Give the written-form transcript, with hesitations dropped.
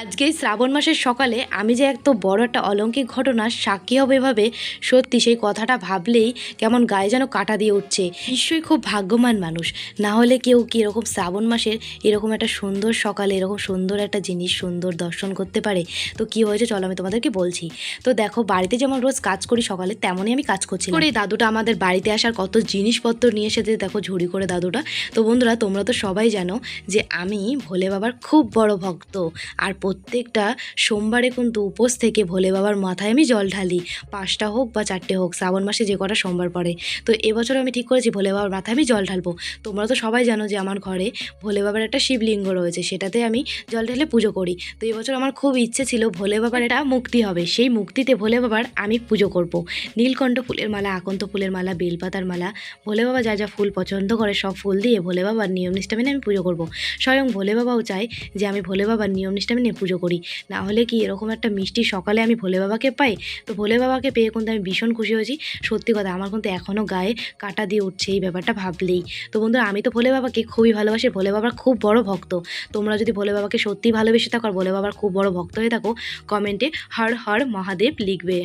আজকে এই শ্রাবণ মাসের সকালে আমি যে এত বড় একটা অলৌকিক ঘটনার সাক্ষী হবে এভাবে সত্যি সেই কথাটা ভাবলেই কেমন গায়ে যেন কাঁটা দিয়ে উঠছে। নিশ্চয়ই খুব ভাগ্যবান মানুষ, না হলে কেউ কি এরকম শ্রাবণ মাসের এরকম একটা সুন্দর সকালে এরকম সুন্দর একটা জিনিস সুন্দর দর্শন করতে পারে। তো কি হয়েছে চলো আমি তোমাদেরকে বলছি। তো দেখো, বাড়িতে যেমন রোজ কাজ করি সকালে, তেমনই আমি কাজ করছি করে দাদুটা আমাদের বাড়িতে আসার কত জিনিসপত্র নিয়ে এসেছে দেখো ঝুড়ি করে দাদুটা। তো বন্ধুরা, তোমরা তো সবাই জানো যে আমি ভোলে বাবার খুব বড় ভক্ত, আর প্রত্যেকটা সোমবারে কিন্তু উপোস থেকে ভোলে বাবার মাথায় আমি জল ঢালি, 5টা হোক বা 4টে হোক, শ্রাবণ মাসে যে কটা সোমবার পড়ে। তো এবছর আমি ঠিক করেছি ভোলে বাবার মাথায় আমি জল ঢালবো। তোমরা তো সবাই জানো যে আমার ঘরে ভোলে বাবার একটা শিবলিঙ্গ রয়েছে, সেটাতে আমি জল ঢেলে পুজো করি। তো এবছর আমার খুব ইচ্ছে ছিল ভোলে বাবার একটা মুক্তি হবে, সেই মুক্তিতে ভোলে বাবার আমি পুজো করব। নীলকণ্ঠ ফুলের মালা, আকন্ত ফুলের মালা, বেলপাতার মালা, ভোলে বাবা যা যা ফুল পছন্দ করে সব ফুল দিয়ে ভোলে বাবার নিয়ম নিষ্ঠা মেনে আমি পুজো করব। স্বয়ং ভোলে বাবাও চায় যে আমি ভোলে বাবার নিয়ম নিষ্ঠা মেনে পুজো করি, না হলে কি এরকম একটা মিষ্টি সকালে আমি ভোলে বাবাকে পাই। তো ভোলে বাবাকে পেয়ে কিন্তু আমি ভীষণ খুশি হয়েছি। সত্যি কথা, আমার কিন্তু এখনও গায়ে কাঁটা দিয়ে উঠছে এই ব্যাপারটা ভাবলেই। তো বন্ধুরা, আমি তো ভোলে বাবাকে খুবই ভালোবাসি, ভোলে বাবার খুব বড় ভক্ত। তোমরা যদি ভোলে বাবাকে সত্যি ভালোবেসে থাকো আর ভোলে বাবার খুব বড় ভক্ত হয়ে থাকো, কমেন্টে হর হর মহাদেব লিখবে।